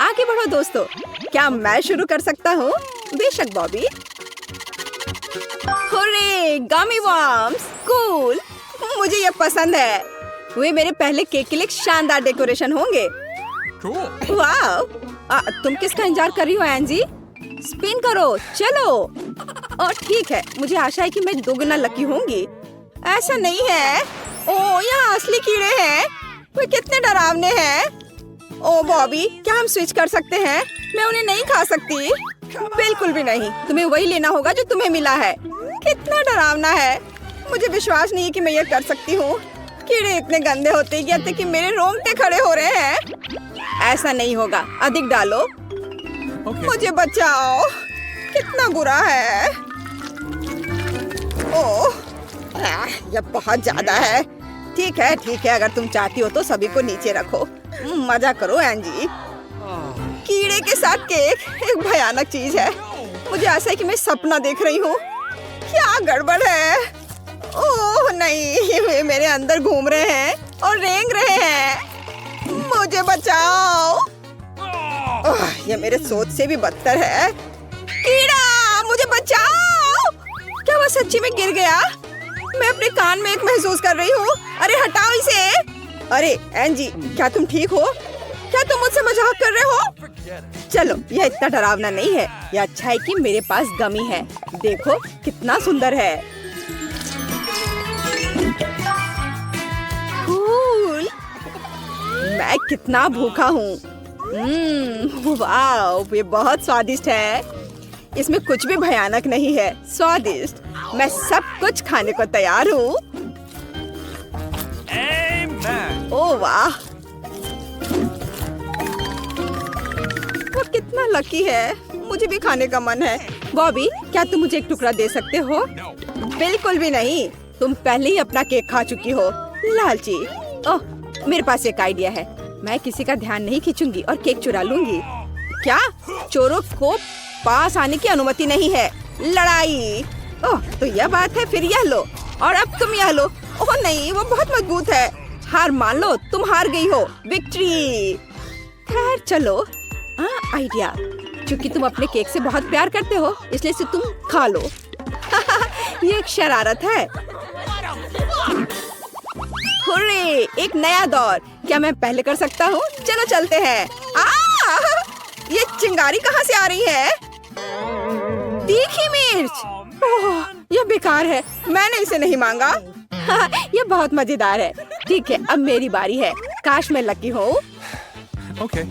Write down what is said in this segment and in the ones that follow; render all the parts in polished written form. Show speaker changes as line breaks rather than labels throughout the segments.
आगे बढ़ो दोस्तों। क्या मैं शुरू कर सकता हूँ? बेशक बॉबी। हुर्रे, गमी वर्म्स, कूल। मुझे ये पसंद है। वे मेरे पहले केक के लिए एक शानदार डेकोरेशन होंगे। वाह! तुम किसका इंतजार कर रही हो एंजी? स्पिन करो, चलो। और ठीक है, मुझे आशा है कि मैं दोगुना लकी होंगी। ऐसा नहीं है। ओह, यहाँ असली कीड़े हैं। वे कितने डरावने हैं। ओह बॉबी, क्या हम स्विच कर सकते हैं? मैं उन्हें नहीं खा सकती। बिल्कुल भी नहीं। तुम्हें वही लेना होगा जो तुम्हें मिला है। कितना डरावना है। मुझे विश्वास नहीं है कि मैं ये कर सकती हूँ। कीड़े इतने गंदे होते हैं कि मेरे रोंगटे खड़े हो रहे हैं। ऐसा नहीं होगा। अधिक डालो। मुझे बचाओ। कितना बुरा है। ओह, यह बहुत ज्यादा है। ठीक है, अगर तुम चाहती हो तो सभी को नीचे रखो। मजा करो एंजी। कीड़े के साथ केक एक भयानक चीज है। मुझे ऐसा है कि मैं सपना देख रही हूँ। क्या गड़बड़ है? ओह नहीं, वे मेरे अंदर घूम रहे हैं और रेंग रहे हैं। मुझे बचाओ। ये मेरे सोच से भी बदतर है। कीड़ा, मुझे बचाओ। क्या वह सच्ची में गिर गया? मैं अपने कान में एक महसूस कर रही हूँ। अरे हटाओ इसे। अरे एंजी, क्या तुम ठीक हो? क्या तुम मुझसे मजाक कर रहे हो? चलो, यह इतना डरावना नहीं है। यह अच्छा है कि मेरे पास गमी है। देखो कितना सुंदर है। कूल। मैं कितना भूखा हूँ। वाह, ये बहुत स्वादिष्ट है। इसमें कुछ भी भयानक नहीं है। स्वादिष्ट। मैं सब कुछ खाने को तैयार हूँ। ओह वाह, वो कितना लकी है। मुझे भी खाने का मन है। बॉबी, क्या तुम मुझे एक टुकड़ा दे सकते हो? बिल्कुल भी नहीं। तुम पहले ही अपना केक खा चुकी हो, लालची। ओह, मेरे पास एक आइडिया है। मैं किसी का ध्यान नहीं खींचूंगी और केक चुरा लूंगी। क्या? चोरों को पास आने की अनुमति नहीं है। लड़ाई। ओह, तो यह बात है। फिर यह लो और अब तुम यह लो। ओह नहीं, वो बहुत मजबूत है। हार मान लो, तुम हार गई हो। विक्ट्री। खैर चलो। आइडिया। क्योंकि तुम अपने केक से बहुत प्यार करते हो, इसलिए इसे तुम खा लो। ये एक शरारत है। हुर्रे, एक नया दौर। क्या मैं पहले कर सकता हूँ? चलो चलते हैं। ये चिंगारी कहाँ से आ रही है? तीखी मिर्च। ओह, यह बेकार है। मैंने इसे नहीं मांगा। यह बहुत मजेदार है। ठीक है, अब मेरी बारी है। काश मैं लकी हूँ।
Okay.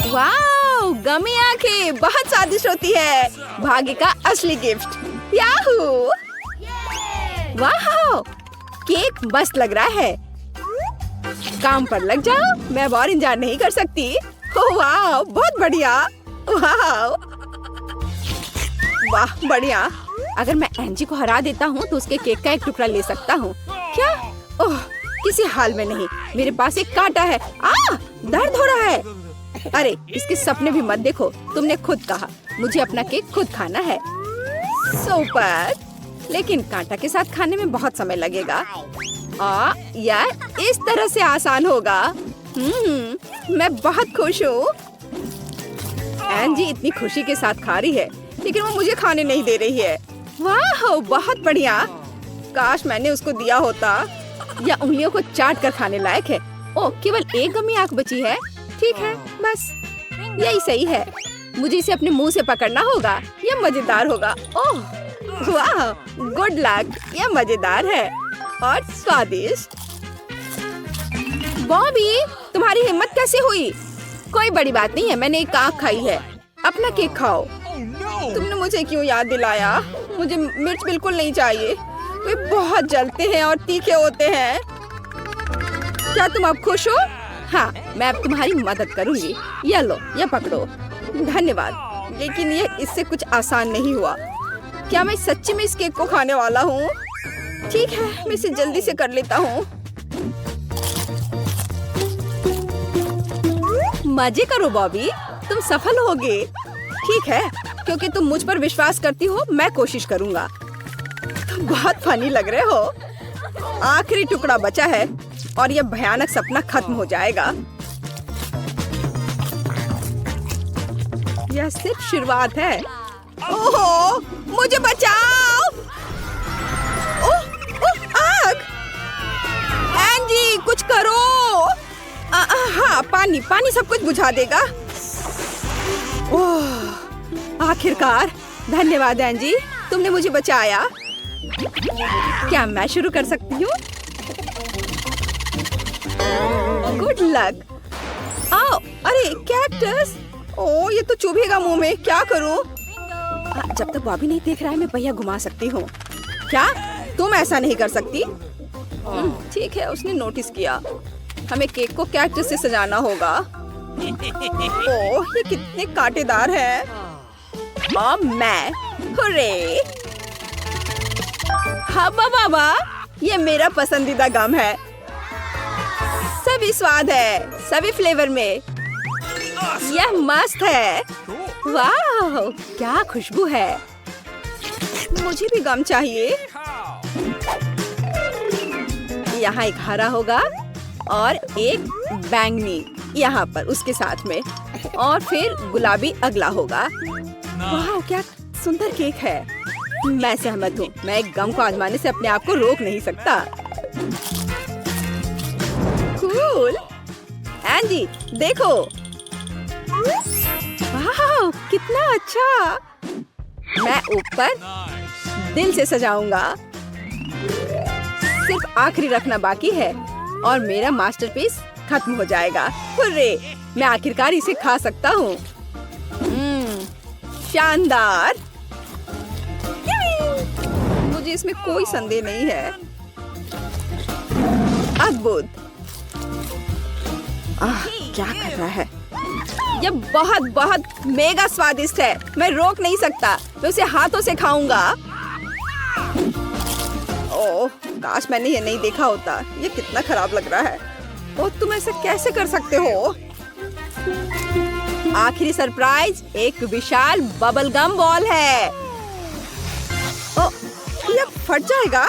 वाओ, गमी आंखें बहुत स्वादिष्ट होती है। भाग्य का असली गिफ्ट। याहू! वाह, केक मस्त लग रहा है। काम पर लग जाओ। मैं अब और इंतजार नहीं कर सकती। ओह वाह, बहुत बढ़िया। वाह वाह, बढ़िया। अगर मैं एंजी को हरा देता हूँ तो उसके केक का एक टुकड़ा ले सकता हूँ। क्या? ओह, किसी हाल में नहीं। मेरे पास एक कांटा है। दर्द हो रहा है। अरे, इसके सपने भी मत देखो। तुमने खुद कहा मुझे अपना केक खुद खाना है। सुपर। लेकिन कांटा के साथ खाने में बहुत समय लगेगा। यार, इस तरह से आसान होगा। मैं बहुत खुश हूँ। एंजी इतनी खुशी के साथ खा रही है, लेकिन वो मुझे खाने नहीं दे रही है। वाह, बहुत बढ़िया। काश मैंने उसको दिया होता। या उंगलियों को चाट कर खाने लायक है। ओह, केवल एक गमी आंख बची है। ठीक है, बस यही सही है। मुझे इसे अपने मुंह से पकड़ना होगा। यह मजेदार होगा। ओह वाह, गुड लक। यह मजेदार है और स्वादिष्ट। बॉबी, तुम्हारी हिम्मत कैसे हुई? कोई बड़ी बात नहीं है। मैंने एक आंख खाई है। अपना केक खाओ। तुमने मुझे क्यों याद दिलाया? मुझे मिर्च बिल्कुल नहीं चाहिए। वे बहुत जलते हैं और तीखे होते हैं। क्या तुम अब खुश हो? हाँ, मैं अब तुम्हारी मदद करूंगी। ये लो, ये पकड़ो। धन्यवाद। लेकिन ये इससे कुछ आसान नहीं हुआ। क्या मैं सच्ची में इस केक को खाने वाला हूँ? ठीक है, मैं इसे जल्दी से कर लेता हूँ। मजे करो बॉबी, तुम सफल होगे। ठीक है, क्योंकि तुम मुझ पर विश्वास करती हो, मैं कोशिश करूँगा। तुम बहुत फनी लग रहे हो। आखिरी टुकड़ा बचा है। और यह भयानक सपना खत्म हो जाएगा। यह सिर्फ शुरुआत है। ओहो, मुझे बचाओ! ओह, ओह, आग! एंजी, कुछ करो! हाँ, पानी सब कुछ बुझा देगा। ओह, आखिरकार धन्यवाद एंजी, तुमने मुझे बचाया। क्या मैं शुरू कर सकती हूँ? Good luck. आओ, अरे कैक्टस! ओह, ये तो चुभेगा मुंह में, क्या करूँ? जब तक बॉबी नहीं देख रहा है मैं पहिया घुमा सकती हूँ। क्या तुम ऐसा नहीं कर सकती? ठीक है, उसने नोटिस किया। हमें केक को कैक्टस से सजाना होगा। ओह, ये कितने कांटेदार है। और मैं, हुर्रे! हब्बा बाबा, ये मेरा पसंदीदा गम है। सभी स्वाद है, सभी फ्लेवर में। यह मस्त है। वाह, क्या खुशबू है। मुझे भी गम चाहिए। यहाँ एक हरा होगा और एक बैंगनी यहाँ पर उसके साथ में, और फिर गुलाबी अगला होगा। वाह, क्या सुंदर केक है। मैं सहमत हूँ। मैं एक गम को आजमाने से अपने आप को रोक नहीं सकता। कूल। एंजी, देखो। वाह, कितना अच्छा। मैं ऊपर दिल से सजाऊंगा। सिर्फ आखिरी रखना बाकी है और मेरा मास्टरपीस खत्म हो जाएगा। हुर्रे, मैं आखिरकार इसे खा सकता हूँ। शानदार। मुझे इसमें कोई संदेह नहीं है। अद्भुत। क्या कर रहा है? यह बहुत बहुत मेगा स्वादिष्ट है। मैं रोक नहीं सकता। मैं उसे हाथों से खाऊंगा। ओह, काश मैंने ये नहीं देखा होता। ये कितना खराब लग रहा है। ओह, तुम ऐसा कैसे कर सकते हो? आखिरी सरप्राइज एक विशाल बबल गम बॉल है। ओह, यह फट जाएगा।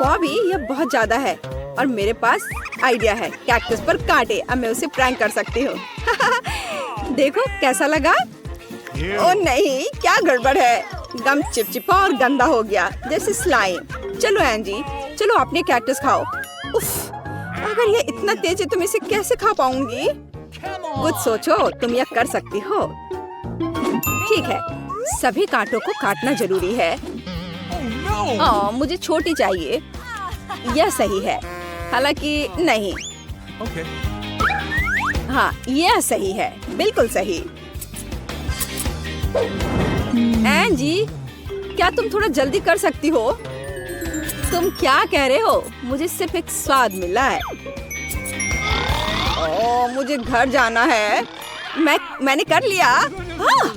बॉबी, यह बहुत ज्यादा है और मेरे पास आइडिया है। कैक्टस पर कांटे। अब मैं उसे प्रैंक कर सकती हूँ। देखो कैसा लगा। ओह नहीं, क्या गड़बड़ है। गम चिपचिपा और गंदा हो गया जैसे स्लाइम। चलो एंजी, चलो अपने कैक्टस खाओ। उफ, अगर ये इतना तेज है तो मैं इसे कैसे खा पाऊंगी? कुछ सोचो, तुम यह कर सकती हो। ठीक है, सभी कांटों को काटना जरूरी है। मुझे छोटी चाहिए। यह सही है, हालांकि नहीं। हाँ, यह सही है, बिल्कुल सही। एंजी, क्या तुम थोड़ा जल्दी कर सकती हो? तुम क्या कह रहे हो? मुझे सिर्फ एक स्वाद मिला है। ओह, मुझे घर जाना है। मैंने कर लिया। हाँ,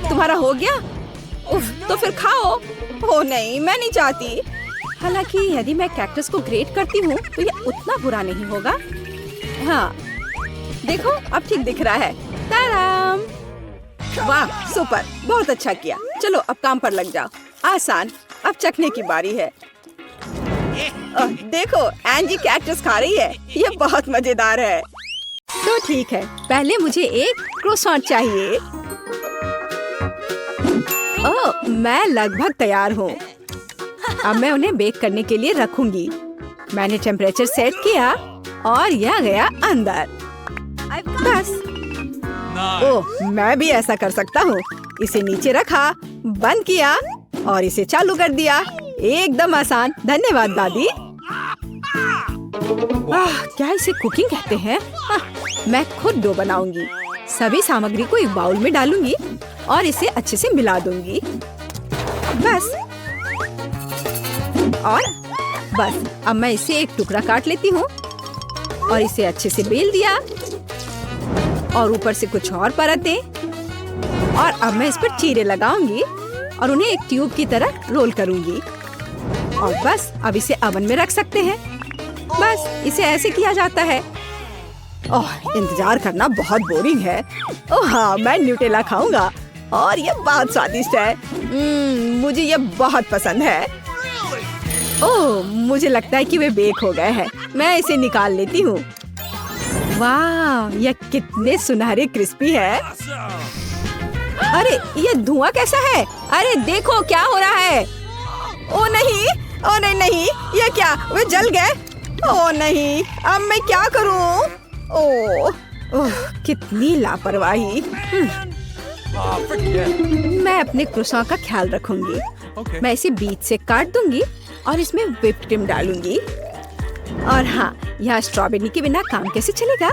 तुम्हारा हो गया? उफ, तो फिर खाओ। ओह नहीं, मैं नहीं चाहती। हालांकि यदि मैं कैक्टस को ग्रेट करती हूँ तो ये उतना बुरा नहीं होगा। हाँ, देखो अब ठीक दिख रहा है। ताराम! वाह, सुपर, बहुत अच्छा किया। चलो अब काम पर लग जाओ। आसान। अब चखने की बारी है। देखो, एंजी कैक्टस खा रही है। ये बहुत मजेदार है। तो ठीक है, पहले मुझे एक क्रोसॉन्ट चाहिए। ओह, मैं लगभग तैयार हूँ। अब मैं उन्हें बेक करने के लिए रखूंगी। मैंने टेम्परेचर सेट किया और यह गया अंदर। बस। ओह, मैं भी ऐसा कर सकता हूँ। इसे नीचे रखा, बंद किया और इसे चालू कर दिया। एकदम आसान। धन्यवाद दादी। क्या इसे कुकिंग कहते हैं? मैं खुद डो बनाऊंगी। सभी सामग्री को एक बाउल में डालूंगी और इसे अच्छे से मिला दूंगी। बस। और बस, अब मैं इसे एक टुकड़ा काट लेती हूँ और इसे अच्छे से बेल दिया और ऊपर से कुछ और परतें। और अब मैं इस पर चीरे लगाऊंगी और उन्हें एक ट्यूब की तरह रोल करूंगी। और बस, अब इसे ओवन में रख सकते हैं। बस, इसे ऐसे किया जाता है। ओह, इंतजार करना बहुत बोरिंग है। ओह हाँ, मैं न्यूटेला खाऊंगा और ये बहुत स्वादिष्ट है। मुझे ये बहुत पसंद है। ओह, मुझे लगता है कि वे बेक हो गए हैं। मैं इसे निकाल लेती हूँ। वाह, यह कितने सुनहरे क्रिस्पी है। अरे ये धुआं कैसा है? अरे देखो क्या हो रहा है। ओ नहीं, ओ नहीं नहीं, ये क्या, वे जल गए। ओ नहीं, अब मैं क्या करूं? ओह, कितनी लापरवाही। मैं अपने क्रोissant का ख्याल रखूंगी। मैं इसे बीच से काट दूंगी और इसमें व्हिप्ड क्रीम डालूंगी। और हाँ, यहाँ स्ट्रॉबेरी के बिना काम कैसे चलेगा?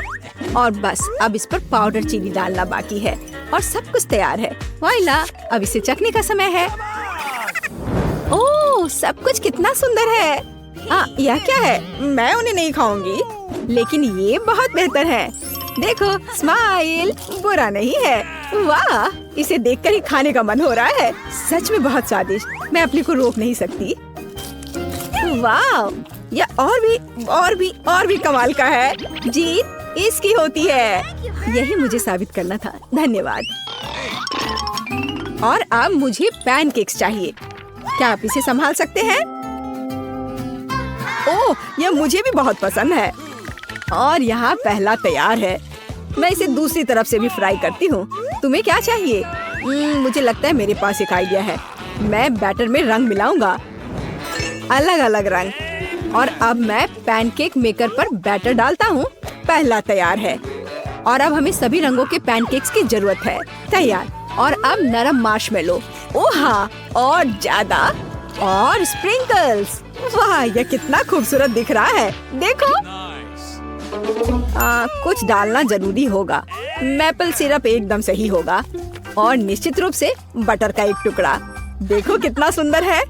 और बस अब इस पर पाउडर चीनी डालना बाकी है और सब कुछ तैयार है। वाइला, अब इसे चखने का समय है। ओह, सब कुछ कितना सुंदर है। यह क्या है? मैं उन्हें नहीं खाऊंगी, लेकिन ये बहुत बेहतर है। देखो, स्माइल बुरा नहीं है। वाह, इसे देखकर ही खाने का मन हो रहा है। सच में बहुत स्वादिष्ट, मैं अपने को रोक नहीं सकती। वाह, यह और भी कमाल का है। जीत इसकी होती है। यही मुझे साबित करना था। धन्यवाद। और अब मुझे पैनकेक्स चाहिए। क्या आप इसे संभाल सकते हैं? ओह, यह मुझे भी बहुत पसंद है। और यहाँ पहला तैयार है। मैं इसे दूसरी तरफ से भी फ्राई करती हूँ। तुम्हें क्या चाहिए? मुझे लगता है मेरे पास एक आइडिया है। मैं बैटर में रंग मिलाऊंगा, अलग अलग रंग। और अब मैं पैनकेक मेकर पर बैटर डालता हूँ। पहला तैयार है। और अब हमें सभी रंगों के पैनकेक्स की जरूरत है। तैयार। और अब नरम मार्शमेलो। ओह हाँ, और ज्यादा। और स्प्रिंकल्स। वाह, यह कितना खूबसूरत दिख रहा है। देखो, कुछ डालना जरूरी होगा। मैपल सिरप एकदम सही होगा। और निश्चित रूप से बटर का एक टुकड़ा। देखो कितना सुंदर है।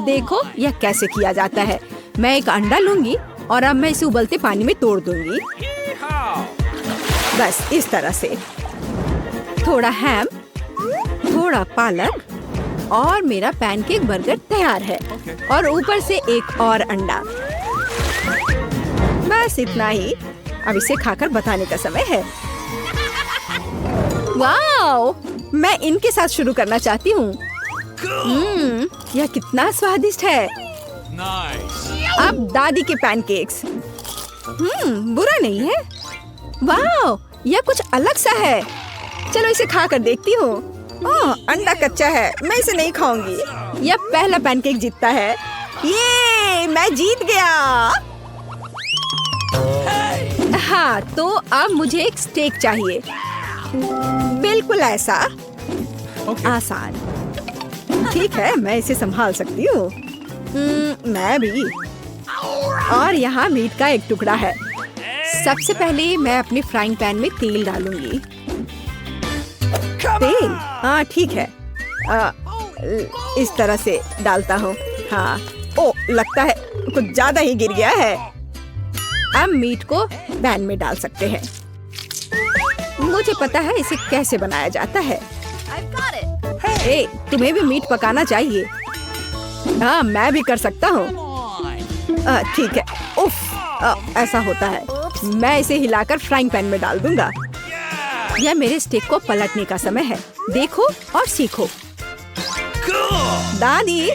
देखो यह कैसे किया जाता है। मैं एक अंडा लूंगी और अब मैं इसे उबलते पानी में तोड़ दूंगी। बस इस तरह से। थोड़ा हैम, थोड़ा पालक और मेरा पैनकेक बर्गर तैयार है। और ऊपर से एक और अंडा। बस इतना ही। अब इसे खाकर बताने का समय है। वाओ, मैं इनके साथ शुरू करना चाहती हूँ। यह कितना स्वादिष्ट है। अब दादी के पैनकेक्स। बुरा नहीं है। वाओ, यह कुछ अलग सा है। चलो इसे खाकर देखती हूँ। अंडा कच्चा है, मैं इसे नहीं खाऊंगी। यह पहला पैनकेक जीतता है। ये मैं जीत गया। हाँ, तो अब मुझे एक स्टेक चाहिए। बिल्कुल ऐसा। आसान। ठीक है, मैं इसे संभाल सकती हूँ। मैं भी। और यहाँ मीट का एक टुकड़ा है। सबसे पहले मैं अपने फ्राइंग पैन में तेल डालूंगी। तेल? हाँ ठीक है। इस तरह से डालता हूँ। हाँ। ओ, लगता है कुछ ज्यादा ही गिर गया है। अब मीट को पैन में डाल सकते हैं। मुझे पता है इसे कैसे बनाया जाता है। तुम्हें भी मीट पकाना चाहिए। हाँ, मैं भी कर सकता हूँ। ठीक है। उफ, ऐसा होता है। मैं इसे हिलाकर फ्राइंग पैन में डाल दूंगा। यह मेरे स्टेक को पलटने का समय है। देखो और सीखो। दादी,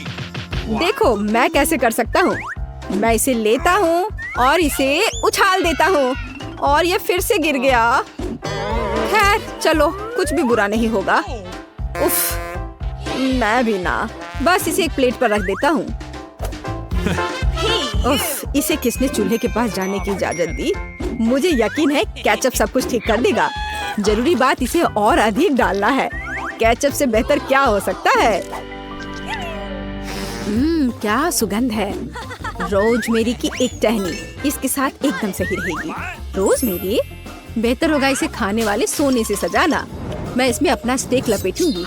देखो मैं कैसे कर सकता हूँ। मैं इसे लेता हूँ और इसे उछाल देता हूँ और ये फिर से गिर गया। खैर चलो, कुछ भी बुरा नहीं होगा। उफ, मैं भी ना। बस इसे एक प्लेट पर रख देता हूँ। उफ, इसे किसने चूल्हे के पास जाने की इजाजत दी? मुझे यकीन है केचप सब कुछ ठीक कर देगा। जरूरी बात इसे और अधिक डालना है। केचप से बेहतर क्या हो सकता है? क्या सुगंध है। रोजमेरी की एक टहनी इसके साथ एकदम सही रहेगी। रोजमेरी? बेहतर होगा इसे खाने वाले सोने से सजाना। मैं इसमें अपना स्टेक लपेटूंगी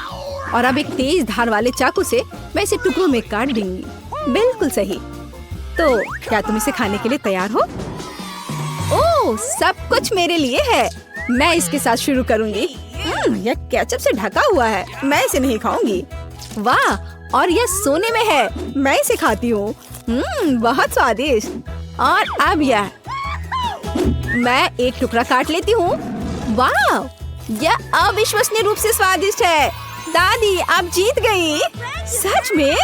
और अब एक तेज धार वाले चाकू से मैं इसे टुकड़ों में काट दूंगी। बिल्कुल सही। तो क्या तुम इसे खाने के लिए तैयार हो? ओह, सब कुछ मेरे लिए है। मैं इसके साथ शुरू करूंगी। यह केचप से ढका हुआ है। मैं इसे नहीं खाऊंगी। वाह, और यह सोने में है। मैं इसे खाती हूँ। बहुत स्वादिष्ट। और अब यह मैं एक टुकड़ा काट लेती हूँ। वाह, यह अविश्वसनीय रूप से स्वादिष्ट है। दादी, आप जीत गई। सच में?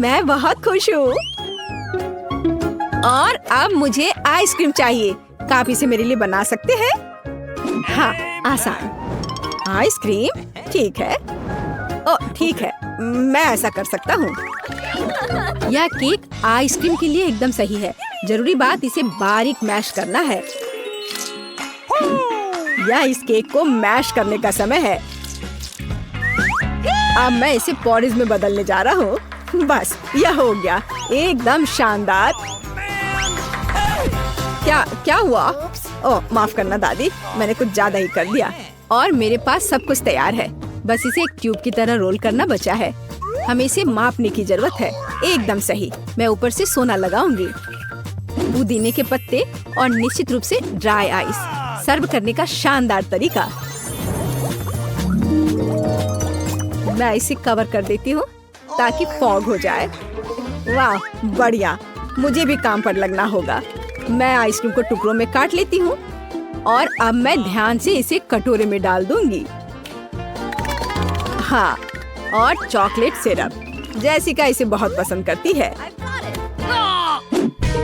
मैं बहुत खुश हूँ। और अब मुझे आइसक्रीम चाहिए। क्या आप इसे मेरे लिए बना सकते हैं? हाँ, आसान। आइसक्रीम, ठीक है। ओह, ठीक है, मैं ऐसा कर सकता हूँ। यह केक आइसक्रीम के लिए एकदम सही है। जरूरी बात इसे बारीक मैश करना है। यह इस केक को मैश करने का समय है। अब मैं इसे पॉरेज में बदलने जा रहा हूँ। बस, यह हो गया, एकदम शानदार। क्या हुआ? ओह, माफ करना दादी, मैंने कुछ ज्यादा ही कर दिया। और मेरे पास सब कुछ तैयार है। बस इसे एक ट्यूब की तरह रोल करना बचा है। हमें इसे मापने की जरूरत है। एकदम सही। मैं ऊपर से सोना लगाऊंगी, पुदीने के पत्ते और निश्चित रूप से ड्राई आइस। सर्व करने का शानदार तरीका। मैं इसे कवर कर देती हूँ ताकि फॉग हो जाए। वाह, बढ़िया। मुझे भी काम पर लगना होगा। मैं आइसक्रीम को टुकड़ों में काट लेती हूँ और अब मैं ध्यान से इसे कटोरे में डाल दूंगी। हाँ, और चॉकलेट सिरप। जैसिका इसे बहुत पसंद करती है।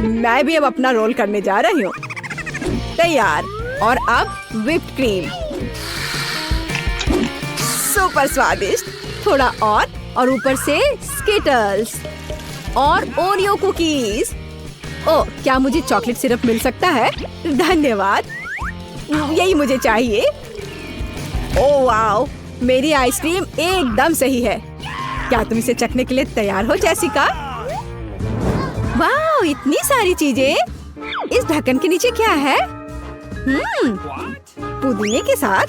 मैं भी अब अपना रोल करने जा रही हूँ। तैयार। और अब व्हिप्ड क्रीम। सुपर स्वादिष्ट। थोड़ा और ऊपर से स्किटल्स और ओरियो कुकीज। ओह, क्या मुझे चॉकलेट सिरप मिल सकता है? धन्यवाद, यही मुझे चाहिए। ओह वाओ, मेरी आइसक्रीम एकदम सही है। क्या तुम इसे चखने के लिए तैयार हो जैसिका? वाओ, इतनी सारी चीजें। इस ढक्कन के नीचे क्या है? पुदीने के साथ।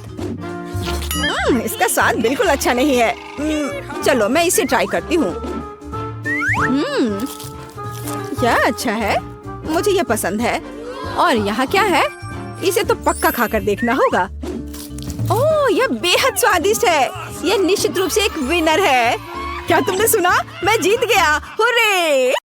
इसका स्वाद बिल्कुल अच्छा नहीं है। चलो मैं इसे ट्राई करती हूँ। क्या अच्छा है, मुझे यह पसंद है। और यहाँ क्या है? इसे तो पक्का खाकर देखना होगा। ओह, यह बेहद स्वादिष्ट है। यह निश्चित रूप से एक विनर है। क्या तुमने सुना? मैं जीत गया। हुर्रे!